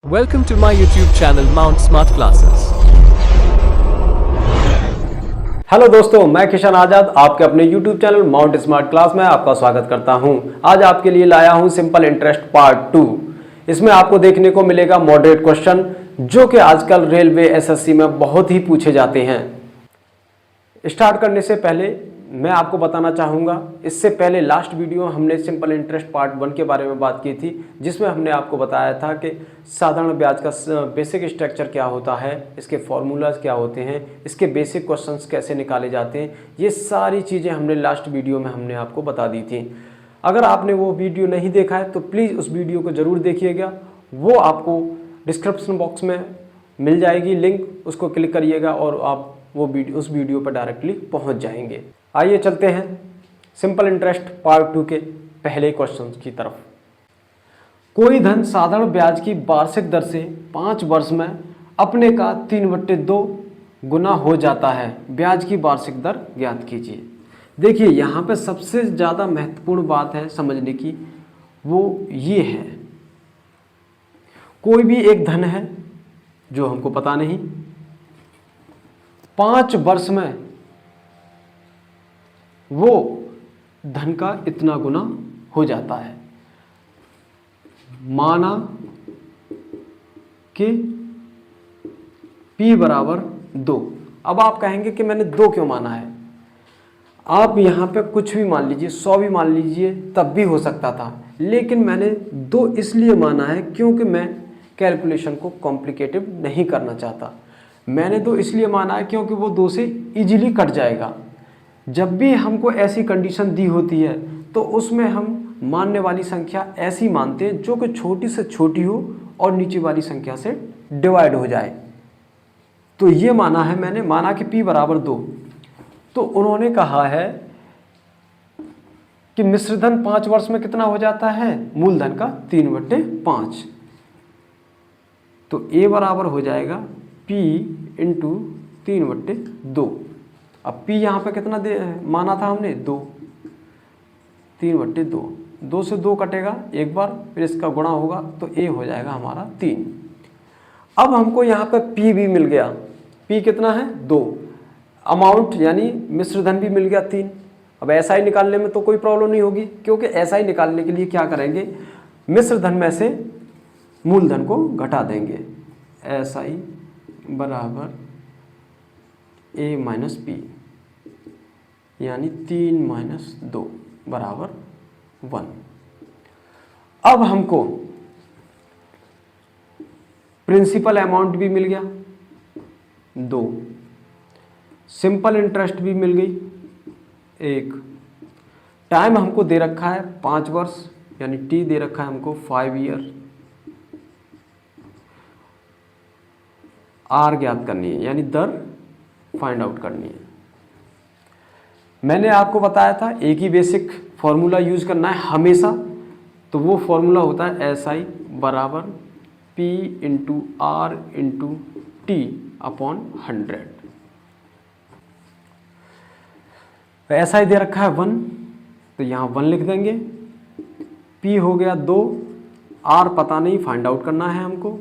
Welcome to my YouTube channel Mount Smart Classes. Hello दोस्तों, मैं किशन आजाद आपके अपने YouTube channel mount smart class में आपका स्वागत करता हूं। आज आपके लिए लाया हूं सिंपल इंटरेस्ट पार्ट 2। इसमें आपको देखने को मिलेगा मॉडरेट क्वेश्चन जो कि आजकल रेलवे एसएससी में बहुत ही पूछे जाते हैं। स्टार्ट करने से पहले मैं आपको बताना चाहूँगा, इससे पहले लास्ट वीडियो हमने सिंपल इंटरेस्ट पार्ट 1 के बारे में बात की थी, जिसमें हमने आपको बताया था कि साधारण ब्याज का बेसिक स्ट्रक्चर क्या होता है, इसके फॉर्मूलाज क्या होते हैं, इसके बेसिक क्वेश्चंस कैसे निकाले जाते हैं। ये सारी चीज़ें हमने लास्ट वीडियो में हमने आपको बता दी थी। अगर आपने वो वीडियो नहीं देखा है तो प्लीज़ उस वीडियो को ज़रूर देखिएगा। वो आपको डिस्क्रिप्शन बॉक्स में मिल जाएगी लिंक, उसको क्लिक करिएगा और आप उस वीडियो पर डायरेक्टली पहुंच जाएंगे। आइए चलते हैं सिंपल इंटरेस्ट पार्ट 2 के पहले क्वेश्चन की तरफ। कोई धन साधारण ब्याज की वार्षिक दर से 5 वर्ष में अपने का 3/2 गुना हो जाता है। ब्याज की वार्षिक दर ज्ञात कीजिए। देखिए, यहाँ पे सबसे ज़्यादा महत्वपूर्ण बात है समझने की, वो ये है, कोई भी एक धन है जो हमको पता नहीं, 5 वर्ष में वो धन का इतना गुना हो जाता है। माना कि P बराबर 2। अब आप कहेंगे कि मैंने 2 क्यों माना है। आप यहाँ पे कुछ भी मान लीजिए, 100 भी मान लीजिए, तब भी हो सकता था, लेकिन मैंने 2 इसलिए माना है क्योंकि मैं कैलकुलेशन को कॉम्प्लिकेटेड नहीं करना चाहता। मैंने 2 इसलिए माना है क्योंकि वो 2 से इजीली कट जाएगा। जब भी हमको ऐसी कंडीशन दी होती है तो उसमें हम मानने वाली संख्या ऐसी मानते हैं जो कि छोटी से छोटी हो और नीचे वाली संख्या से डिवाइड हो जाए। तो ये माना है मैंने, माना कि P बराबर 2। तो उन्होंने कहा है कि मिश्रधन 5 वर्ष में कितना हो जाता है, मूलधन का 3/5। तो A बराबर हो जाएगा P इंटू 3/2। अब P यहाँ पे कितना माना था हमने, 2, 3/2। 2 से 2 कटेगा एक बार, फिर इसका गुणा होगा तो A हो जाएगा हमारा 3। अब हमको यहाँ पे P भी मिल गया। P कितना है, 2। अमाउंट यानी मिश्रधन भी मिल गया 3। अब SI निकालने में तो कोई प्रॉब्लम नहीं होगी, क्योंकि SI निकालने के लिए क्या करेंगे, मिश्रधन में से मूलधन को घटा देंगे। SI बराबर A माइनस P, यानी 3 - 2 बराबर 1। अब हमको प्रिंसिपल अमाउंट भी मिल गया 2, सिंपल इंटरेस्ट भी मिल गई 1, टाइम हमको दे रखा है 5 वर्ष, यानी T दे रखा है हमको 5 ईयर, R ज्ञात करनी है यानी दर फाइंड आउट करनी है। मैंने आपको बताया था एक ही बेसिक फॉर्मूला यूज करना है हमेशा, तो वो फॉर्मूला होता है SI बराबर P into R into T upon 100। SI दे रखा है 1, तो यहाँ 1 लिख देंगे। P हो गया 2, R पता नहीं, फाइंड आउट करना है हमको।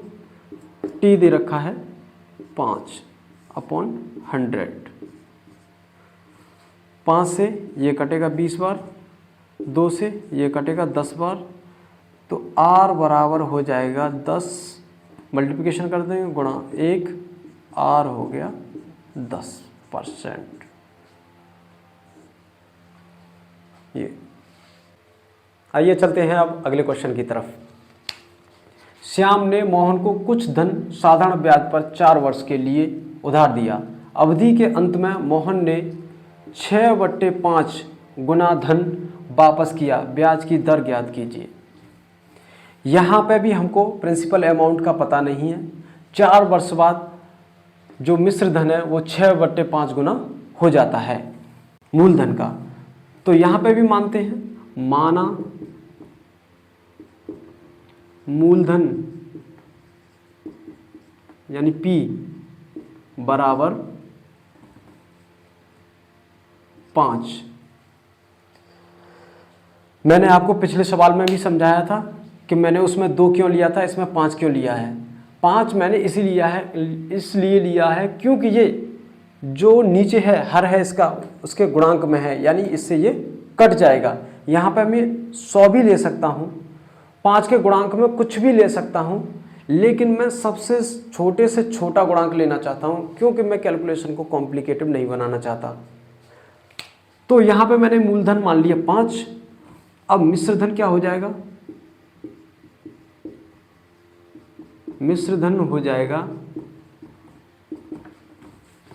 T दे रखा है 5 अपॉन 100। 5 से ये कटेगा 20 बार, 2 से ये कटेगा 10 बार, तो R बराबर हो जाएगा 10, मल्टीप्लिकेशन कर देंगे गुणा 1, R हो गया 10%। ये आइए चलते हैं अब अगले क्वेश्चन की तरफ। श्याम ने मोहन को कुछ धन साधारण ब्याज पर 4 वर्ष के लिए उधार दिया। अवधि के अंत में मोहन ने 6/5 गुना धन वापस किया। ब्याज की दर ज्ञात कीजिए। यहाँ पे भी हमको प्रिंसिपल अमाउंट का पता नहीं है। 4 वर्ष बाद जो मिश्र धन है वो 6/5 गुना हो जाता है मूलधन का। तो यहाँ पे भी मानते हैं, माना मूलधन यानी P बराबर 5। मैंने आपको पिछले सवाल में भी समझाया था कि मैंने उसमें 2 क्यों लिया था, इसमें 5 क्यों लिया है। 5 मैंने इसलिए लिया है क्योंकि ये जो नीचे है हर है इसका उसके गुणांक में है, यानी इससे ये कट जाएगा। यहाँ पे मैं 100 भी ले सकता हूँ, 5 के गुणांक में कुछ भी ले सकता हूँ, लेकिन मैं सबसे छोटे से छोटा गुणांक लेना चाहता हूँ क्योंकि मैं कैलकुलेशन को कॉम्प्लिकेटेड नहीं बनाना चाहता। तो यहाँ पे मैंने मूलधन मान लिया 5। अब मिश्रधन क्या हो जाएगा? मिश्रधन हो जाएगा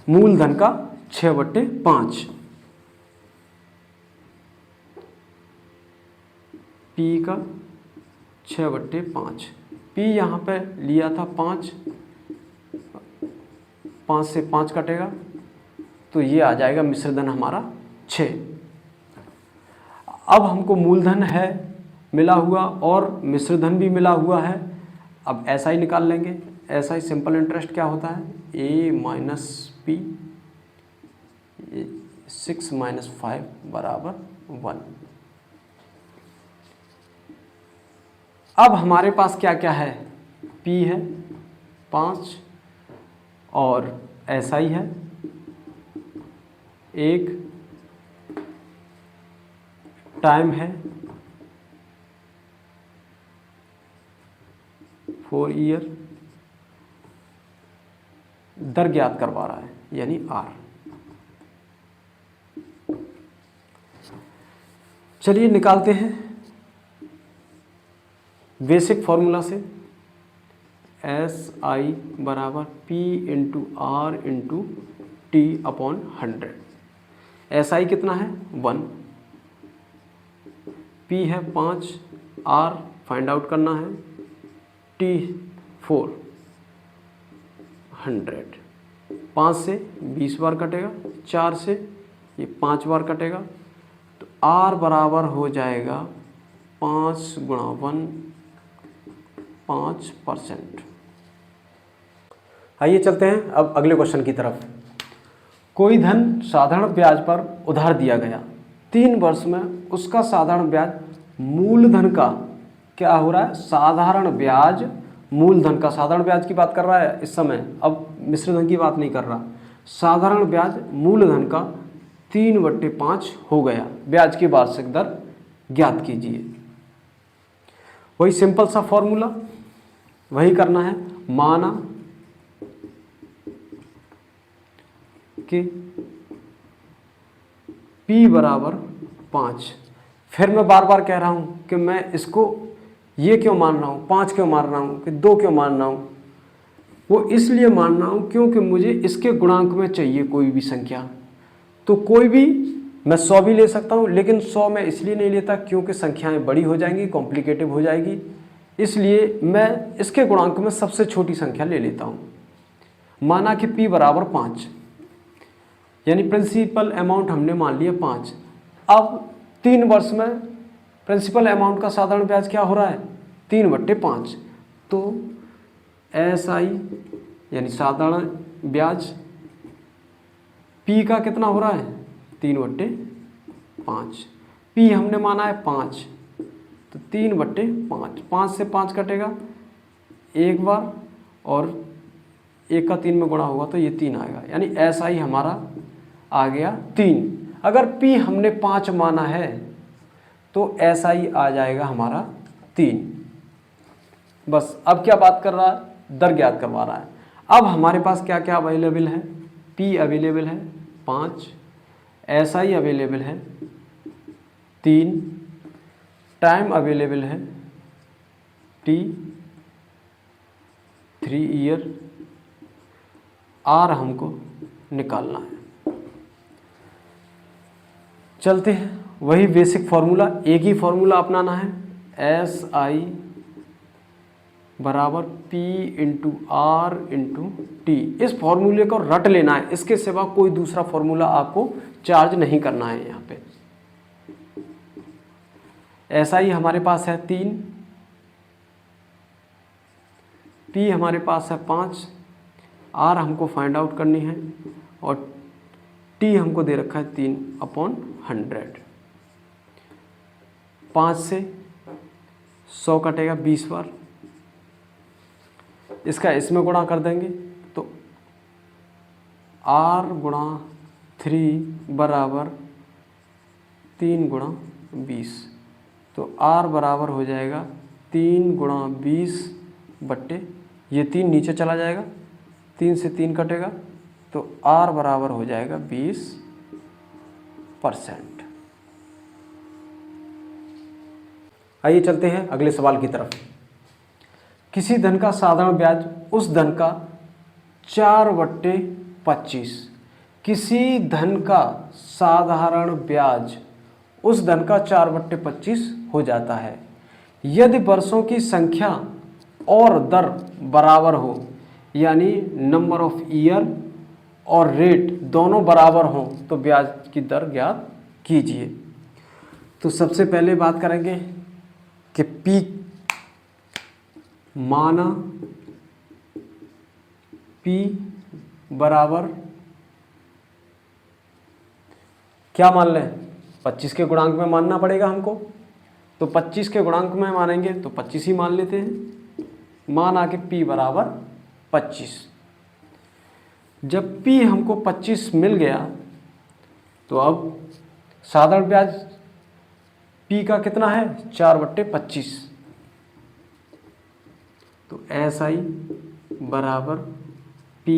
मूलधन का 6/5, पी का 6/5। पी यहाँ पे लिया था 5, 5 से 5 कटेगा तो ये आ जाएगा मिश्रधन हमारा 6। अब हमको मूलधन है मिला हुआ और मिश्रधन भी मिला हुआ है। अब ऐसा ही निकाल लेंगे। ऐसा ही सिंपल इंटरेस्ट क्या होता है? a माइनस पी 6 माइनस 5 बराबर 1। अब हमारे पास क्या क्या है? P है 5 और SI है 1, टाइम है 4 ईयर, दर ज्ञात करवा रहा है यानी R। चलिए निकालते हैं बेसिक फॉर्मूला से। SI बराबर P into R into T upon 100। SI कितना है? 1, P है 5, R फाइंड आउट करना है, T 4, 100। 5 से 20 बार कटेगा, 4 से ये 5 बार कटेगा, तो R बराबर हो जाएगा 5 गुणा 1, 5%। आइए चलते हैं अब अगले क्वेश्चन की तरफ। कोई धन साधारण ब्याज पर उधार दिया गया, 3 वर्ष में उसका साधारण ब्याज मूलधन का क्या हो रहा है? साधारण ब्याज मूलधन का, साधारण ब्याज की बात कर रहा है इस समय, अब मिश्रधन की बात नहीं कर रहा। साधारण ब्याज मूलधन का 3/5 हो गया। ब्याज की वार्षिक दर ज्ञात कीजिए। वही सिंपल सा फॉर्मूला वही करना है। माना कि P बराबर 5। फिर मैं बार बार कह रहा हूँ कि मैं इसको ये क्यों मान रहा हूँ, 5 क्यों मान रहा हूँ, कि 2 क्यों मान रहा हूँ? वो इसलिए मान रहा हूँ क्योंकि मुझे इसके गुणांक में चाहिए कोई भी संख्या। तो कोई भी मैं 100 भी ले सकता हूँ, लेकिन 100 मैं इसलिए नहीं लेता क्योंकि संख्याएं बड़ी हो जाएंगी, कॉम्प्लिकेटिव हो जाएगी, इसलिए मैं इसके गुणांक में सबसे छोटी संख्या ले लेता हूँ। माना कि P बराबर 5, यानी प्रिंसिपल अमाउंट हमने मान लिया 5। अब 3 वर्ष में प्रिंसिपल अमाउंट का साधारण ब्याज क्या हो रहा है? 3/5। तो SI यानी साधारण ब्याज P का कितना हो रहा है? 3/5। P हमने माना है 5, तो 3/5। 5 से 5 कटेगा एक बार और 1 का 3 में गुणा होगा तो ये 3 आएगा, यानी SI हमारा आ गया 3। अगर P हमने 5 माना है तो SI आ जाएगा हमारा 3। बस अब क्या बात कर रहा है? दर ज्ञात करवा रहा है। अब हमारे पास क्या क्या अवेलेबल है? P अवेलेबल है 5, SI अवेलेबल है 3, टाइम अवेलेबल है T 3 ईयर, R हमको निकालना है। चलते हैं वही बेसिक फॉर्मूला, एक ही फॉर्मूला अपनाना है। SI बराबर P into R into T। इस फॉर्मूले को रट लेना है, इसके सिवा कोई दूसरा फॉर्मूला आपको चार्ज नहीं करना है। यहाँ पे SI हमारे पास है 3, P हमारे पास है 5, R हमको फाइंड आउट करनी है और T हमको दे रखा है 3/100। 5 से 100 कटेगा 20 बार, इसका इसमें गुणा कर देंगे तो r गुणा 3 बराबर 3 गुणा 20। तो r बराबर हो जाएगा 3 गुणा 20 बट्टे, ये 3 नीचे चला जाएगा, 3 से 3 कटेगा, तो r बराबर हो जाएगा 20%। आइए चलते हैं अगले सवाल की तरफ। किसी धन का साधारण ब्याज उस धन का 4/25। किसी धन का साधारण ब्याज उस धन का 4/25 हो जाता है यदि वर्षों की संख्या और दर बराबर हो, यानी नंबर ऑफ ईयर और रेट दोनों बराबर हों तो ब्याज की दर ज्ञात कीजिए। तो सबसे पहले बात करेंगे कि P माना P बराबर क्या मान लें, 25 के गुणांक में मानना पड़ेगा हमको। तो 25 के गुणांक में मानेंगे तो 25 ही मान लेते हैं। माना कि P बराबर 25। जब P हमको 25 मिल गया तो अब साधारण ब्याज P का कितना है, 4/25। तो SI बराबर P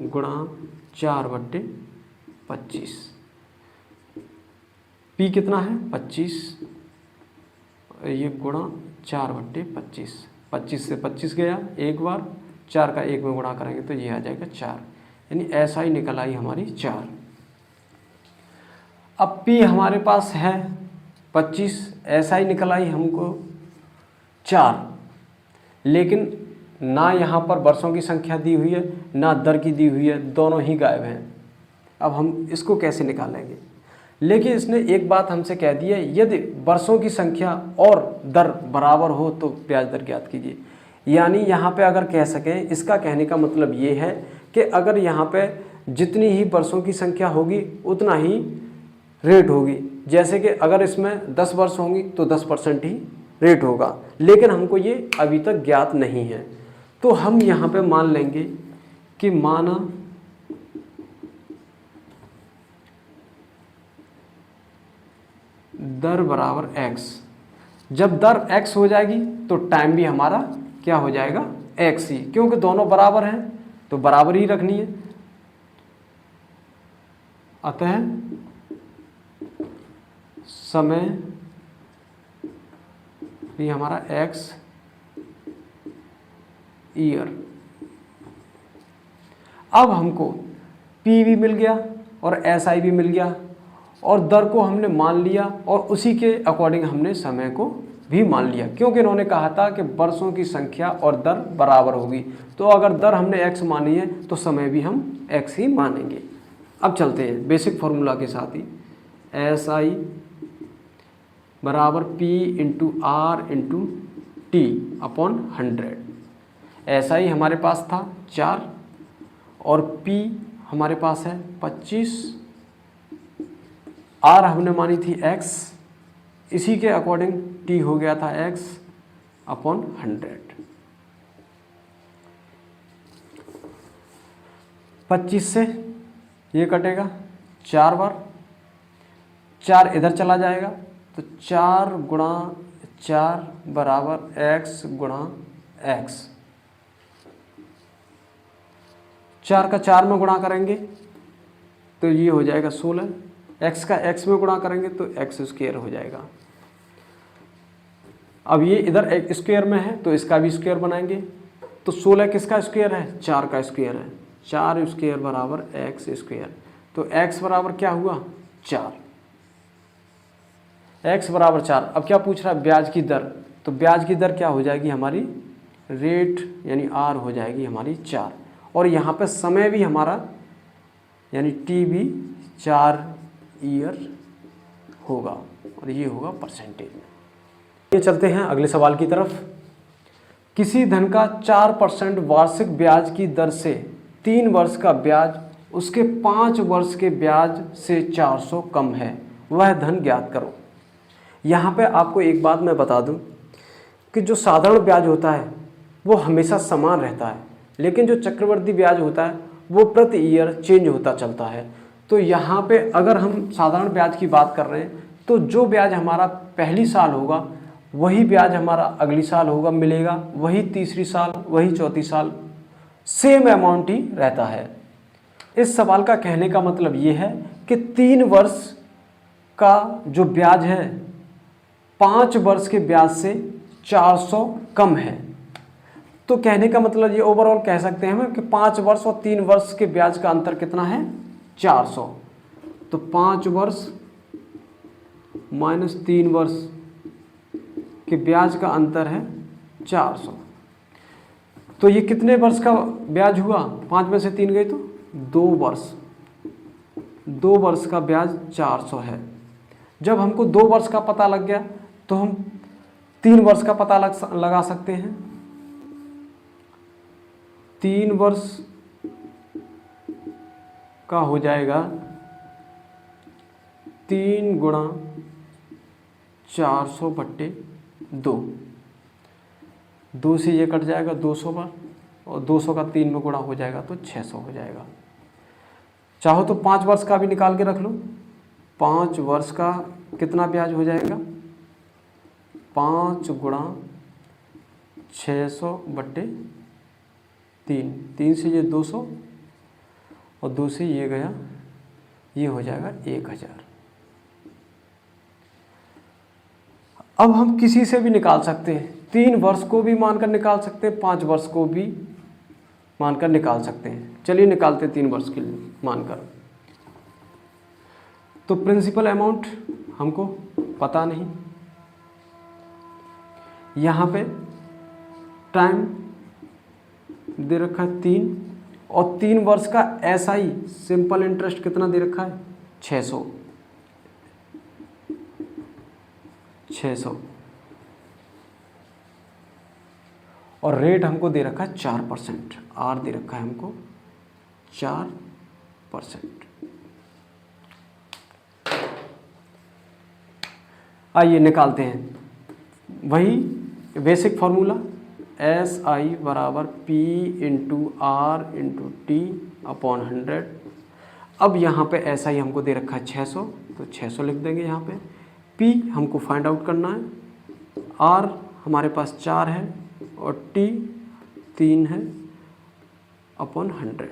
गुणा 4/25। P कितना है 25, ये गुणा 4/25। 25 से 25 गया एक बार, 4 का 1 में गुणा करेंगे तो ये आ जाएगा 4, यानी SI निकल आई हमारी 4। अब P हमारे पास है 25, SI निकल आई हमको 4, लेकिन ना यहाँ पर वर्षों की संख्या दी हुई है ना दर की दी हुई है, दोनों ही गायब हैं। अब हम इसको कैसे निकालेंगे? लेकिन इसने एक बात हमसे कह दी है, यदि वर्षों की संख्या और दर बराबर हो तो ब्याज दर ज्ञात कीजिए। यानी यहाँ पे अगर कह सकें, इसका कहने का मतलब ये है कि अगर यहाँ पे जितनी ही वर्षों की संख्या होगी उतना ही रेट होगी। जैसे कि अगर इसमें 10 वर्ष होंगी तो 10% ही रेट होगा, लेकिन हमको ये अभी तक ज्ञात नहीं है। तो हम यहाँ पे मान लेंगे कि माना दर बराबर x। जब दर x हो जाएगी तो टाइम भी हमारा क्या हो जाएगा, x ही, क्योंकि दोनों बराबर हैं तो बराबर ही रखनी है। अतः समय भी हमारा x ईयर। अब हमको P भी मिल गया और SI भी मिल गया और दर को हमने मान लिया और उसी के अकॉर्डिंग हमने समय को भी मान लिया, क्योंकि इन्होंने कहा था कि वर्षों की संख्या और दर बराबर होगी। तो अगर दर हमने x मानी है तो समय भी हम x ही मानेंगे। अब चलते हैं बेसिक फॉर्मूला के साथ ही। SI बराबर P into R into T upon 100। SI हमारे पास था 4 और P हमारे पास है 25, R हमने मानी थी x, इसी के अकॉर्डिंग T हो गया था x अपॉन 100। 25 से ये कटेगा 4 बार, 4 इधर चला जाएगा तो 4 गुणा 4 बराबर x गुणा x। 4 का 4 में गुणा करेंगे तो ये हो जाएगा 16, x का x में गुणा करेंगे तो x स्क्वायर हो जाएगा। अब ये इधर एक स्क्वायर में है तो इसका भी स्क्वायर बनाएंगे, तो 16 किसका स्क्वायर है, 4 का स्क्वायर है। 4 स्क्वायर बराबर x स्क्वायर, तो x बराबर क्या हुआ 4, x बराबर 4। अब क्या पूछ रहा है, ब्याज की दर। तो ब्याज की दर क्या हो जाएगी हमारी, रेट यानी r हो जाएगी हमारी 4, और यहाँ पे समय भी हमारा यानी t भी 4 ईयर होगा और ये होगा परसेंटेज में। ये चलते हैं अगले सवाल की तरफ। किसी धन का 4% वार्षिक ब्याज की दर से 3 वर्ष का ब्याज उसके 5 वर्ष के ब्याज से 400 कम है, वह धन ज्ञात करो। यहाँ पे आपको एक बात मैं बता दूं कि जो साधारण ब्याज होता है वो हमेशा समान रहता है, लेकिन जो चक्रवृद्धि ब्याज होता है वो प्रति ईयर चेंज होता चलता है। तो यहाँ पे अगर हम साधारण ब्याज की बात कर रहे हैं तो जो ब्याज हमारा पहली साल होगा वही ब्याज हमारा अगली साल होगा मिलेगा, वही तीसरी साल, वही चौथी साल, सेम अमाउंट ही रहता है। इस सवाल का कहने का मतलब ये है कि 3 वर्ष का जो ब्याज है 5 वर्ष के ब्याज से 400 कम है। तो कहने का मतलब ये ओवरऑल कह सकते हैं हम कि 5 वर्ष और 3 वर्ष के ब्याज का अंतर कितना है, 400। तो 5 वर्ष माइनस 3 वर्ष के ब्याज का अंतर है 400। तो ये कितने वर्ष का ब्याज हुआ, 5 में से 3 गए तो 2 वर्ष, 2 वर्ष का ब्याज 400 है। जब हमको 2 वर्ष का पता लग गया तो हम 3 वर्ष का पता लगा सकते हैं। 3 वर्ष का हो जाएगा 3 गुणा 400/2, 2 से ये कट जाएगा 200 बार, और 200 का 3 में गुणा हो जाएगा तो 600 हो जाएगा। चाहो तो 5 वर्ष का भी निकाल के रख लो। 5 वर्ष का कितना ब्याज हो जाएगा, 5 गुणा 600/3, 3 से ये 200 और 2 से ये गया, ये हो जाएगा 1000। अब हम किसी से भी निकाल सकते हैं, 3 वर्ष को भी मानकर निकाल सकते हैं, 5 वर्ष को भी मानकर निकाल सकते हैं। चलिए निकालते हैं 3 वर्ष के लिए मानकर। तो प्रिंसिपल अमाउंट हमको पता नहीं, यहाँ पे टाइम दे रखा है 3, और 3 वर्ष का SI सिंपल इंटरेस्ट कितना दे रखा है, 600। और रेट हमको दे रखा है 4%, R दे रखा है हमको 4%। आइए निकालते हैं वही बेसिक फॉर्मूला, SI बराबर P into R into T/100। अब यहाँ पे SI हमको दे रखा है 600, तो 600 लिख देंगे यहाँ पे। P हमको फाइंड आउट करना है, R हमारे पास 4 है और T 3 है अपॉन 100।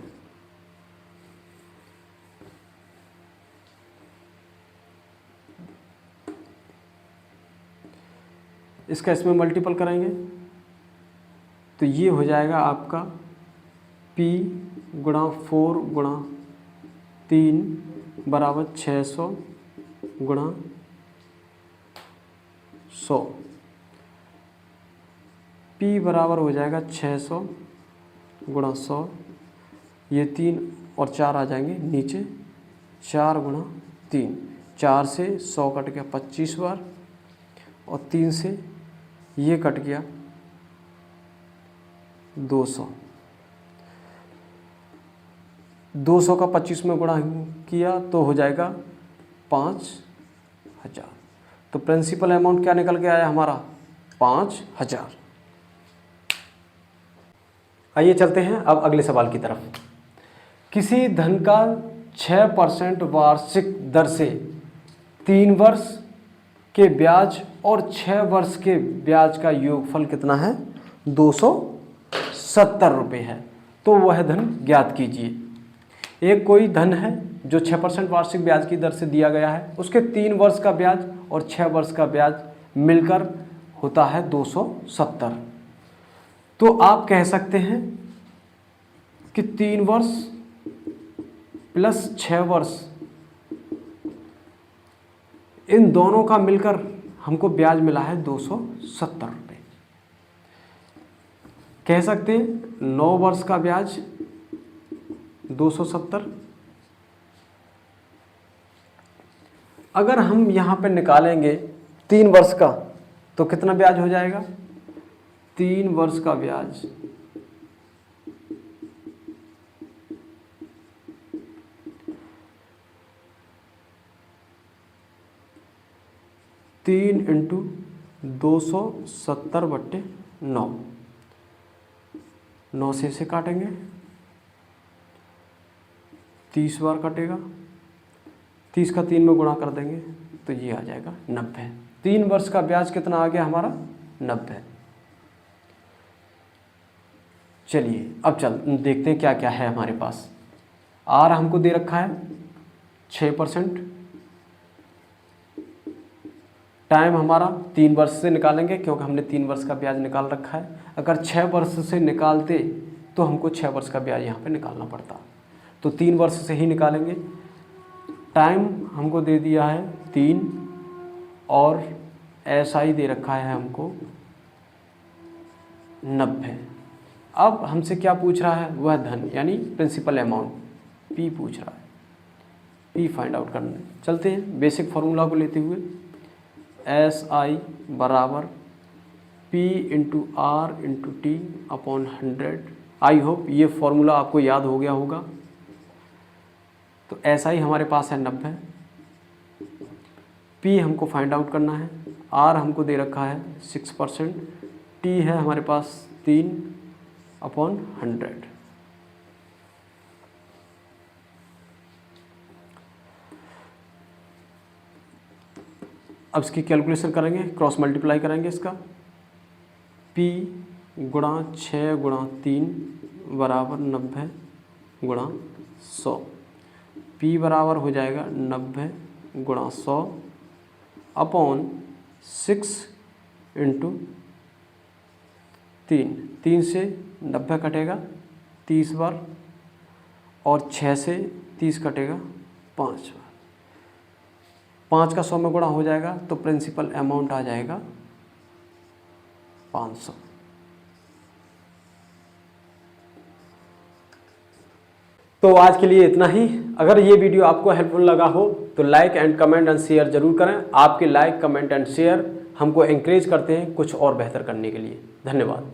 इसका इसमें मल्टीपल करेंगे तो ये हो जाएगा आपका P गुणा 4 गुणा 3 बराबर 600 गुणा 100। P बराबर हो जाएगा 600 गुणा 100, ये 3 और 4 आ जाएंगे नीचे, 4 गुणा 3, 4 से 100 कट गया 25 बार, और 3 से ये कट गया 200। 200 का 25 में गुणा किया तो हो जाएगा 5000। तो प्रिंसिपल अमाउंट क्या निकल के आया हमारा, 5000। आइए चलते हैं अब अगले सवाल की तरफ। किसी धन का 6% वार्षिक दर से 3 वर्ष के ब्याज और 6 वर्ष के ब्याज का योगफल कितना है, 270 रुपये है। तो वह धन ज्ञात कीजिए। एक कोई धन है जो 6% वार्षिक ब्याज की दर से दिया गया है, उसके 3 वर्ष का ब्याज और 6 वर्ष का ब्याज मिलकर होता है 270। तो आप कह सकते हैं कि 3 वर्ष प्लस 6 वर्ष, इन दोनों का मिलकर हमको ब्याज मिला है 270 रुपये। कह सकते हैं 9 वर्ष का ब्याज 270। अगर हम यहाँ पे निकालेंगे 3 वर्ष का तो कितना ब्याज हो जाएगा, 3 वर्ष का ब्याज 3 × 270/9, 9 से इसे काटेंगे, 30 बार कटेगा, 30 का 3 में गुणा कर देंगे तो ये आ जाएगा 90। 3 वर्ष का ब्याज कितना आ गया हमारा? 90। चलिए अब देखते हैं क्या क्या है हमारे पास। आर हमको दे रखा है 6%, टाइम हमारा 3 वर्ष से निकालेंगे क्योंकि हमने 3 वर्ष का ब्याज निकाल रखा है। अगर 6 वर्ष से निकालते तो हमको 6 वर्ष का ब्याज यहाँ पे निकालना पड़ता, तो 3 वर्ष से ही निकालेंगे। टाइम हमको दे दिया है 3 और SI दे रखा है हमको 90। अब हमसे क्या पूछ रहा है? वह धन यानी प्रिंसिपल अमाउंट P पूछ रहा है। P फाइंड आउट करने चलते हैं। बेसिक फार्मूला को लेते हुए SI बराबर P into R into T upon 100। I hope ये फॉर्मूला आपको याद हो गया होगा। तो SI हमारे पास है 90, P हमको फाइंड आउट करना है, R हमको दे रखा है 6%, T है हमारे पास 3 अपॉन 100। अब इसकी कैलकुलेशन करेंगे, क्रॉस मल्टीप्लाई करेंगे इसका। P गुणा 6 गुणा 3 बराबर 90 गुणा 100। P बराबर हो जाएगा 90 गुणा 100 अपॉन 6 इंटू 3 से 90 कटेगा 30 बार, और 6 से 30 कटेगा 5 बार। 5 का 100 में गुणा हो जाएगा तो प्रिंसिपल अमाउंट आ जाएगा 500। तो आज के लिए इतना ही। अगर ये वीडियो आपको हेल्पफुल लगा हो तो like and comment and share जरूर करें। आपके लाइक, कमेंट एंड शेयर हमको एंकरेज करते हैं कुछ और बेहतर करने के लिए। धन्यवाद।